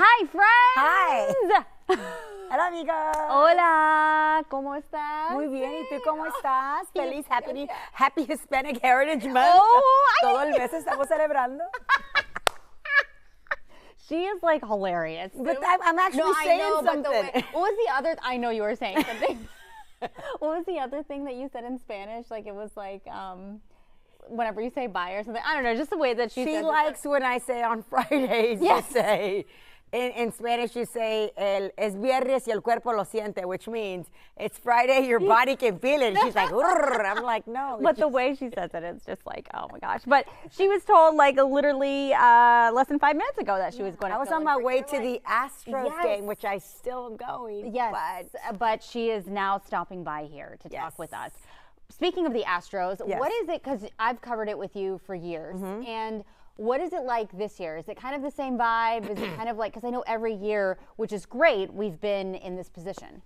Hi, friends. Hi. Hola, amiga. Hola, ¿cómo estás? Muy bien, ¿y tú cómo estás? Feliz, happy Hispanic Heritage Month. Todo el mes estamos celebrando. She is like hilarious. But I'm actually saying something. What was the other? I know you were saying something. What was the other thing that you said in Spanish? Like it was like whenever you say bye or something. I don't know, just the way that she likes when I say on Fridays. Yes. You say in Spanish you say es viernes y el cuerpo lo siente, which means it's Friday, your body can feel it. And she's like, I'm like, no. But the way she says it, it's just like, oh my gosh. But she was told like literally less than 5 minutes ago that she was going to. I was on my way to the Astros game, which I still am going. Yes, but she is now stopping by here to talk with us. Speaking of the Astros, what is it, because I've covered it with you for years, and what is it like this year? Is it kind of the same vibe? Is it kind of like, because I know every year, which is great, we've been in this position.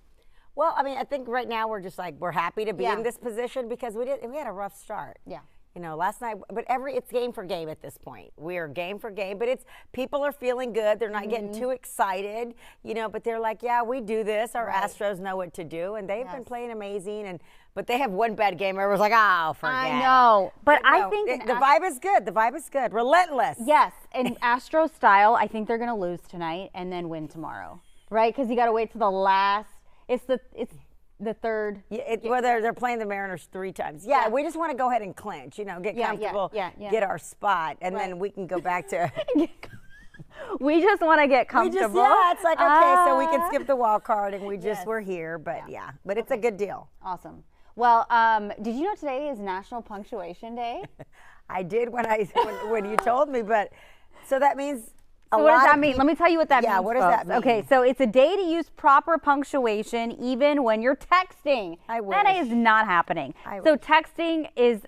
Well, I mean, I think right now we're just like, we're happy to be in this position because we had a rough start. Yeah. You know, last night, but it's game for game at this point. We are game for game, but people are feeling good. They're not getting too excited, you know, but they're like, yeah, we do this. Our Astros know what to do, and they've been playing amazing. But they have one bad game. Everyone's like, oh, forget it. I know. But I think the vibe is good. The vibe is good. Relentless. Yes. In Astros style, I think they're going to lose tonight and then win tomorrow, right? Because you got to wait to the last. It's the third. Well, they're playing the Mariners 3 times. Yeah, we just want to go ahead and clinch, you know, get comfortable, get our spot, and then we can go back to. We just want to get comfortable. It's like, okay, so we can skip the wild card, and we're here, but but it's a good deal. Awesome. Well, did you know today is National Punctuation Day? I did when you told me, but so that means. So what does that mean? Let me tell you what that means. Yeah, what does that mean? Okay, so it's a day to use proper punctuation even when you're texting. I wish. That is not happening. So texting is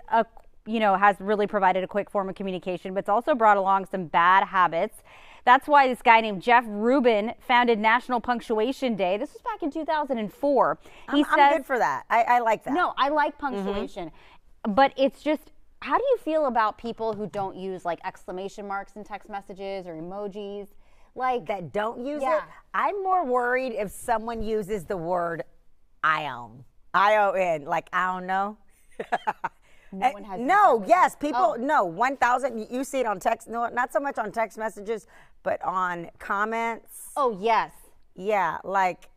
has really provided a quick form of communication, but it's also brought along some bad habits. That's why this guy named Jeff Rubin founded National Punctuation Day. This was back in 2004. I'm good for that. I like that. No, I like punctuation, but it's just. How do you feel about people who don't use like exclamation marks in text messages or emojis? Like that don't use it? I'm more worried if someone uses the word ION, like I don't know. No one has yes, people, 1,000, you see it on text, no, not so much on text messages, but on comments. Oh, yes. Yeah, like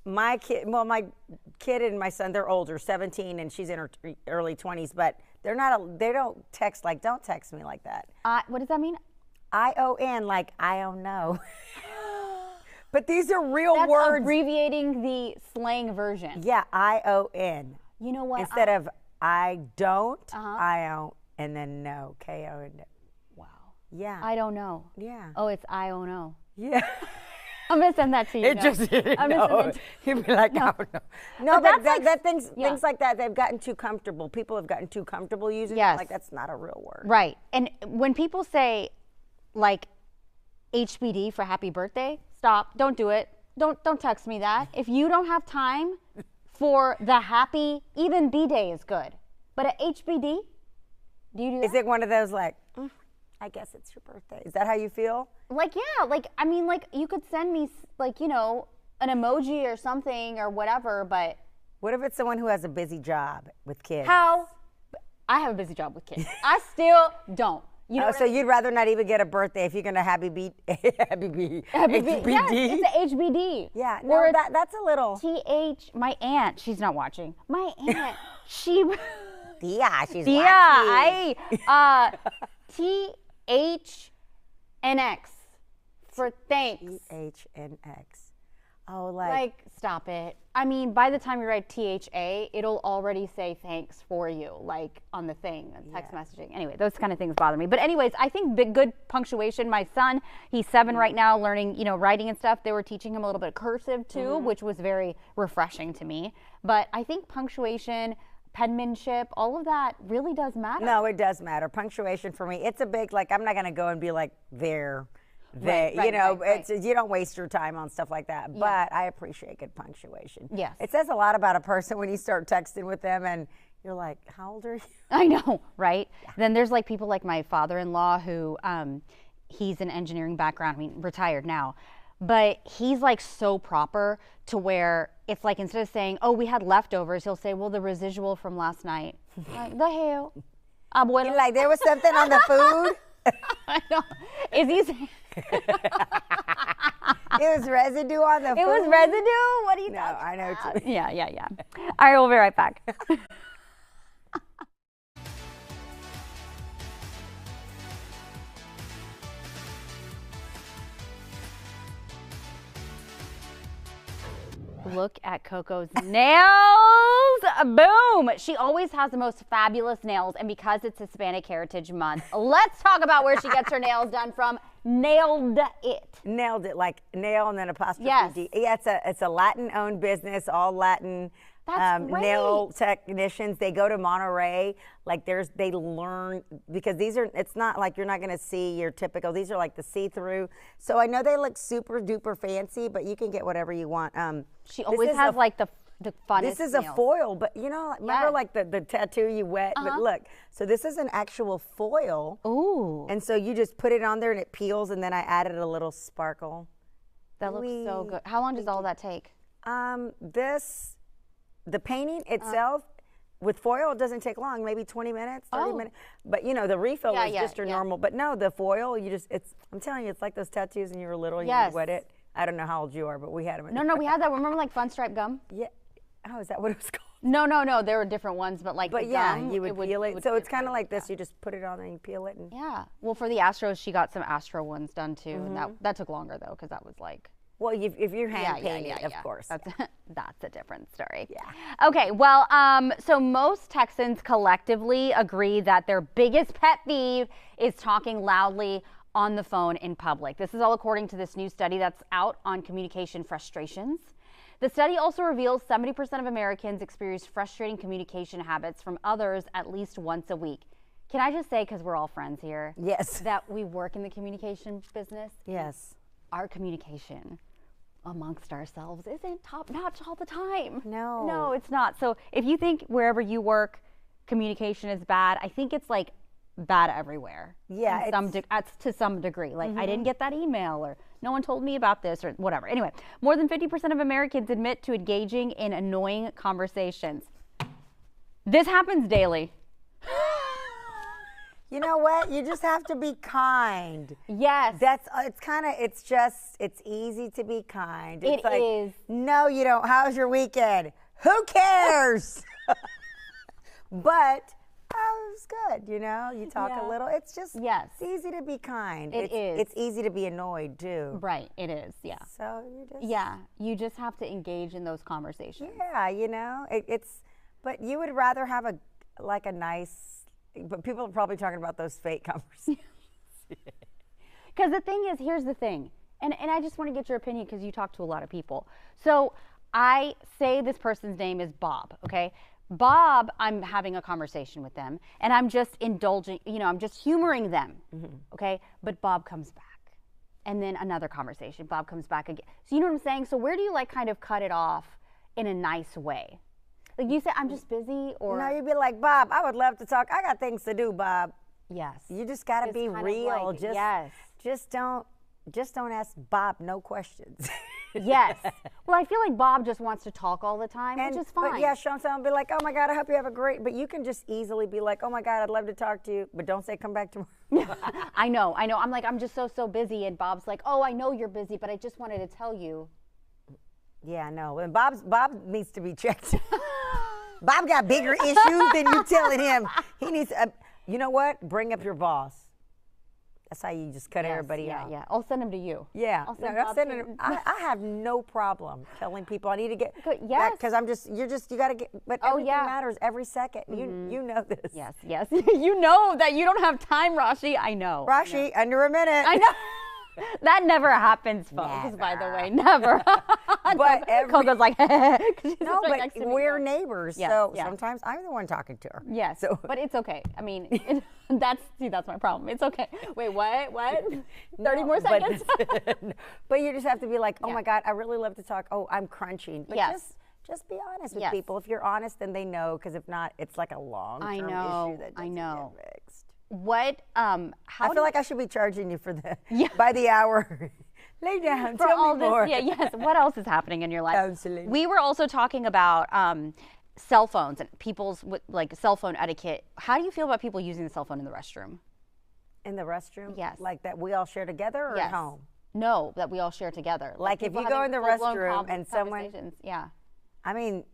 my kid and my son, they're older, 17, and she's in her early 20s, but they don't text like, don't text me like that. What does that mean? ION, like I don't know. But these are real words. That's abbreviating the slang version. Yeah, ION. You know what? Instead of I don't, ION, and then no, KON. Wow. Yeah. I don't know. Yeah. Oh, it's ION. Yeah. I'm gonna send that to you. You'd be like, no. No, but things like that, they've gotten too comfortable. People have gotten too comfortable using it. Like that's not a real word. Right. And when people say, like, HBD for happy birthday, stop. Don't do it. Don't text me that. If you don't have time for the happy, even B day is good. But at HBD, do you do that? Is it one of those like? I guess it's your birthday. Is that how you feel? Like, yeah, like, I mean, like, you could send me, like, an emoji or something or whatever, but. What if it's someone who has a busy job with kids? How? I have a busy job with kids. I still don't. So you'd rather not even get a birthday if you're going to HBD? Yes, it's a HBD. Yeah, no, that's a little. My aunt, she's not watching. My aunt, she's watching. THNX for thanks. THNX. Oh, like stop it. I mean, by the time you write THA, it'll already say thanks for you, like on the thing, text messaging. Anyway, those kind of things bother me. But anyways, I think good punctuation. My son, he's 7 right now, learning, writing and stuff. They were teaching him a little bit of cursive too, which was very refreshing to me. But I think punctuation, penmanship, all of that really does matter. No, it does matter. Punctuation for me, it's a big, like, I'm not going to go and be like, you don't waste your time on stuff like that. Yeah. But I appreciate good punctuation. Yes. It says a lot about a person when you start texting with them and you're like, how old are you? I know, right? Yeah. Then there's like people like my father-in-law who he's an engineering background. I mean, retired now. But he's like so proper to where it's like instead of saying, oh, we had leftovers, he'll say, well, the residual from last night. Like, the hell? Abuelo. Like there was something on the food? I know. Is he saying? It was residue on the food? It was residue? What are you talking I know. about? Yeah. All right, we'll be right back. Look at Coco's nails. Boom. She always has the most fabulous nails. And because it's Hispanic Heritage Month, let's talk about where she gets her nails done from. Nailed it. Nailed it, like nail and then apostrophe Yes. D. Yeah, it's a Latin-owned business, all Latin. That's great. Nail technicians, they go to Monterey, like they learn, because it's not like you're not going to see your typical, these are like the see-through. So I know they look super duper fancy, but you can get whatever you want. She always has like the funnest This is nails. a foil, but you know, remember like the tattoo you wet, but look, so this is an actual foil. Ooh. And so you just put it on there and it peels, and then I added a little sparkle. That looks so good. How long does all that take? The painting itself with foil, it doesn't take long, maybe 20 minutes, 30 minutes. But you know, the refill is just your normal. But no, the foil, I'm telling you, it's like those tattoos when you were little, you wet it. I don't know how old you are, but we had them. No, we had that. Remember like Fun Stripe gum? Yeah. Oh, is that what it was called? No, there were different ones, but like the gum, you would peel it. So it's kind of like this, you just put it on and you peel it. And yeah. Well, for the Astros, she got some Astro ones done too. And that took longer though, because that was like. Well, if you're hand painting, of course. That's a different story. Yeah. Okay, well, so most Texans collectively agree that their biggest pet peeve is talking loudly on the phone in public. This is all according to this new study that's out on communication frustrations. The study also reveals 70% of Americans experience frustrating communication habits from others at least once a week. Can I just say, because we're all friends here, yes, that we work in the communication business? Yes. Our communication amongst ourselves isn't top-notch all the time. No, it's not. So if you think wherever you work communication is bad, I think it's like bad everywhere. Yeah, to some degree. Like I didn't get that email, or no one told me about this, or whatever. Anyway, more than 50% of Americans admit to engaging in annoying conversations. This happens daily. You know what? You just have to be kind. Yes. It's easy to be kind. It's it is. No, you don't. How's your weekend? Who cares? But it was good, you know? You talk a little. It's just it's easy to be kind. It is. It's easy to be annoyed, too. Right, it is, yeah. So you just have to engage in those conversations. Yeah, you know, but you would rather have a nice, but people are probably talking about those fake conversations. Because the thing is, here's the thing, and I just want to get your opinion because you talk to a lot of people. So I say this person's name is Bob, okay? Bob, I'm having a conversation with them, and I'm just indulging, I'm just humoring them, okay? But Bob comes back, and then another conversation. Bob comes back again. So you know what I'm saying? So where do you like kind of cut it off in a nice way? Like you say, I'm just busy, or no, you'd be like, Bob, I would love to talk. I got things to do, Bob. Yes. You just got to be real. Just don't ask Bob no questions. Yes. Well, I feel like Bob just wants to talk all the time, which is fine. But yeah, Sean will be like, oh my God, I hope you have a great, but you can just easily be like, oh my God, I'd love to talk to you, but don't say come back tomorrow. I know. I'm like, I'm just so busy, and Bob's like, oh, I know you're busy, but I just wanted to tell you. Yeah, no. And Bob needs to be checked. Bob got bigger issues than you telling him. He needs, you know what? Bring up your boss. That's how you just cut everybody out. Yeah, I'll send him to you. Yeah, I'll send him. I have no problem telling people I need to get. Yes, because you got to get. But everything matters every second. You know this. Yes. You know that you don't have time, Rashi. I know. Rashi, under a minute. I know. That never happens, folks, by the way. Never. But Coco's like, no, but we're neighbors, so sometimes I'm the one talking to her. Yes, but it's okay. I mean, that's my problem. It's okay. Wait, what? 30 more seconds? But you just have to be like, oh my God, I really love to talk. Oh, I'm crunching. But just be honest with people. If you're honest, then they know, because if not, it's like a long-term issue that doesn't get fixed. what, how I feel like I should be charging you for the Yeah. by the hour. Lay down, for tell all me this, more. yeah, yes. What else is happening in your life? Absolutely. We were also talking about cell phones and people's like cell phone etiquette. How do you feel about people using the cell phone in the restroom? In the restroom? Yes. Like that we all share together or Yes. at home? No, that we all share together. Like if people you go in having the full-blown restroom and someone, conversations. Yeah. I mean,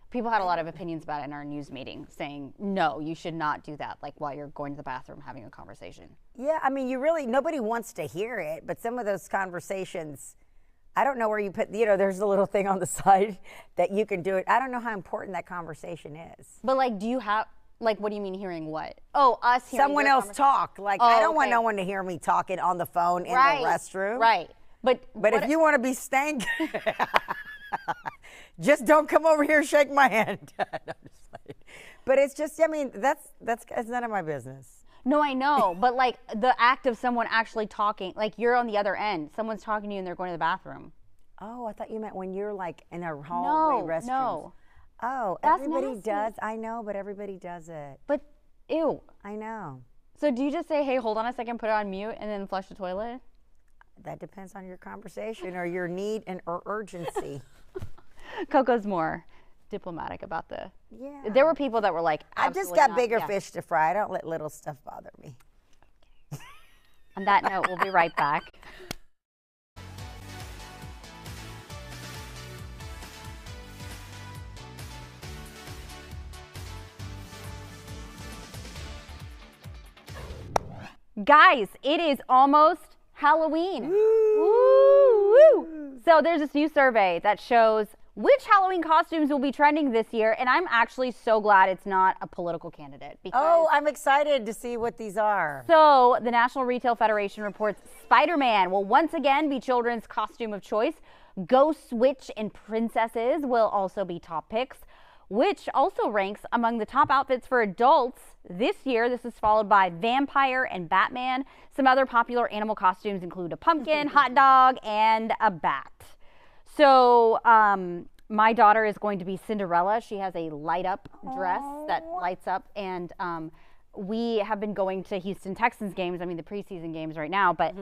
People had a lot of opinions about it in our news meeting, saying, no, you should not do that, like while you're going to the bathroom having a conversation. yeah, I mean, nobody wants to hear it, but some of those conversations, I don't know where you put, there's a little thing on the side that you can do it. I don't know how important that conversation is. But like, do you have, like, what do you mean hearing what? Oh, us hearing Someone your else talk. Like, I don't want okay. no one to hear me talking on the phone in Right, the restroom. Right. But if you want to be stank, just don't come over here and shake my hand. No, I'm just playing. But it's just, I mean, that's none of my business. No, I know, but like the act of someone actually talking, like you're on the other end, someone's talking to you and they're going to the bathroom. Oh, I thought you meant when you're like in a hallway restrooms. No. Oh, That's everybody nasty. does. I know, but everybody does it. But ew. I know. So do you just say, hey, hold on a second, put it on mute, and then flush the toilet? That depends on your conversation or your need or urgency. Coco's more diplomatic about the. Yeah. There were people that were like, I've just absolutely got not. bigger Yeah. fish to fry. I don't let little stuff bother me. On that note, we'll be right back. Guys, it is almost Halloween. Woo, woo. So there's this new survey that shows which Halloween costumes will be trending this year, and I'm actually so glad it's not a political candidate. Because Oh, I'm excited to see what these are. So the National Retail Federation reports Spider-Man will once again be children's costume of choice. Ghost, Witch, and Princesses will also be top picks, which also ranks among the top outfits for adults this year. This is followed by Vampire and Batman. Some other popular animal costumes include a pumpkin, hot dog, and a bat. So my daughter is going to be Cinderella. She has a light-up dress that lights up, and we have been going to Houston Texans games. I mean, the preseason games right now. But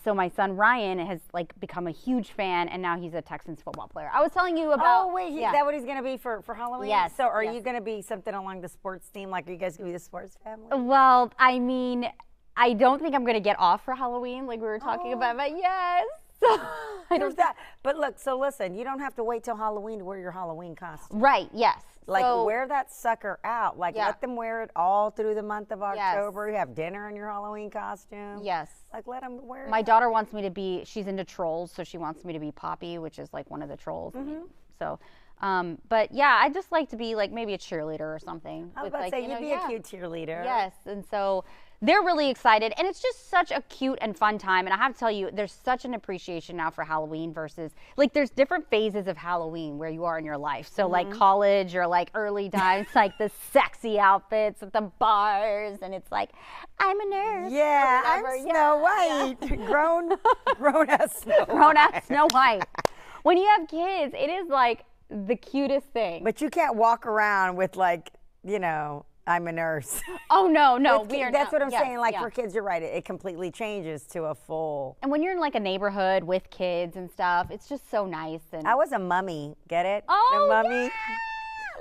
so my son Ryan has like become a huge fan, and now he's a Texans football player. I was telling you about. Oh, wait, is yeah. that what he's going to be for Halloween? Yes, So are yes. you going to be something along the sports theme? Like, are you guys going to be the sports family? Well, I mean, I don't think I'm going to get off for Halloween like we were talking about, but yes. I There's don't. that. But look, so listen, you don't have to wait till Halloween to wear your Halloween costume. Right, yes. Like, So- wear that sucker out. Like, Yeah. let them wear it all through the month of Yes. October. You have dinner in your Halloween costume. Yes. Like, let them wear My it. daughter wants me to be, she's into trolls, so she wants me to be Poppy, which is like one of the trolls. So, but yeah, I'd just like to be like maybe a cheerleader or something. I was with, about like, to say, you you'd know, be yeah. a cute cheerleader. Yes, and so they're really excited, and it's just such a cute and fun time. And I have to tell you, there's such an appreciation now for Halloween versus like there's different phases of Halloween where you are in your life. So like college or like early times, like the sexy outfits at the bars, and it's like I'm a nurse. or Yeah, I'm whatever. Snow White. Grown ass Snow White. Grown up Snow White. When you have kids, it is like the cutest thing. But you can't walk around with like, I'm a nurse. Oh no, With we ki- are. That's not, what I'm yes, saying. Like yeah. for kids, you're right. It completely changes to a full. And when you're in like a neighborhood with kids and stuff, it's just so nice. And I was a mummy. Get it? oh, the mummy. yeah.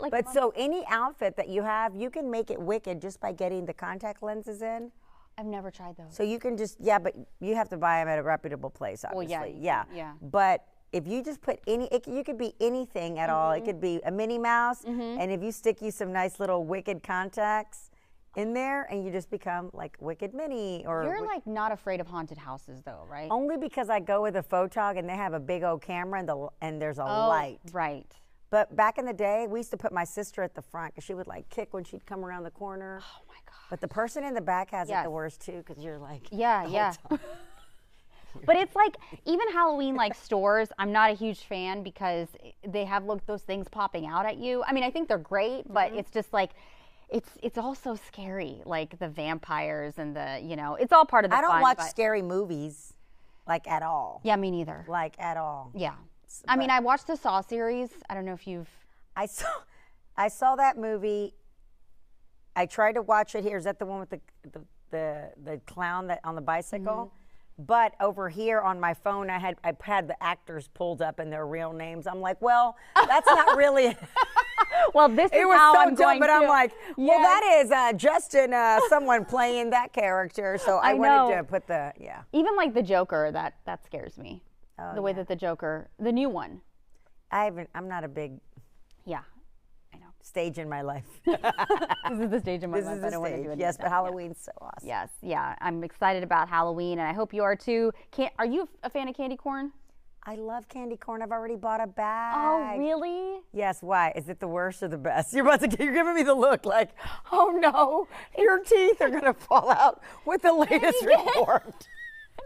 Like But so any outfit that you have, you can make it wicked just by getting the contact lenses in. I've never tried those. So you can just but you have to buy them at a reputable place, obviously. Well, yeah. But if you just put you could be anything at all. It could be a Minnie Mouse, and if you stick some nice little wicked contacts in there, and you just become like Wicked Minnie. Or You're like not afraid of haunted houses, though, right? only because I go with a photog, and they have a big old camera, and there's a light. Right. But back in the day, we used to put my sister at the front because she would like kick when she'd come around the corner. Oh my God. But the person in the back has it Yes. the worst too, because you're like, Yeah, the whole yeah. time. But it's like even Halloween like stores, I'm not a huge fan because they have those things popping out at you. I mean, I think they're great, but it's just like it's all so scary, like the vampires and the it's all part of the I don't fun, watch but- scary movies, like at all. Yeah, me neither. Like at all. Yeah. I mean, I watched the Saw series. I don't know if you've. I saw that movie. I tried to watch it here. Is that the one with the clown that on the bicycle? But over here on my phone, I had the actors pulled up and their real names. I'm like, well, that's not really. Well, this is it was how so I'm dumb, going but to. I'm like, well, Yes. that is Justin, someone playing that character. So I wanted to put Even like the Joker, that scares me. Oh, the way that the Joker, the new one. I'm not a big stage in my life. This is the stage in my life. I don't want to do it. Yes, but Halloween's so awesome. Yes, yeah. I'm excited about Halloween, and I hope you are too. Are you a fan of candy corn? I love candy corn. I've already bought a bag. Oh, really? Yes. Why? Is it the worst or the best? You're giving me the look like, oh no, your teeth are gonna fall out with the latest report.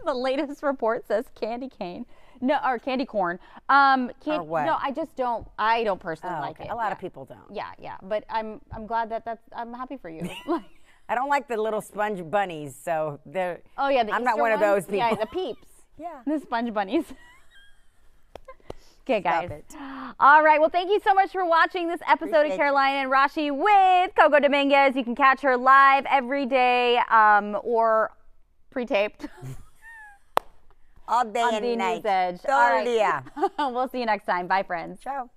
The latest report says candy cane. No, or candy corn. Or what? No, I just don't. I don't personally like it. A lot of people don't. Yeah. But I'm glad I'm happy for you. I don't like the little sponge bunnies, so they're. Oh yeah, I'm not one of those people. Yeah, the peeps. Yeah. The sponge bunnies. Okay, guys. Stop it. All right. Well, thank you so much for watching this episode of Caroline and Rashi with Coco Dominguez. You can catch her live every day or pre-taped. All day on and the night. News Edge. All right. We'll see you next time. Bye, friends. Ciao.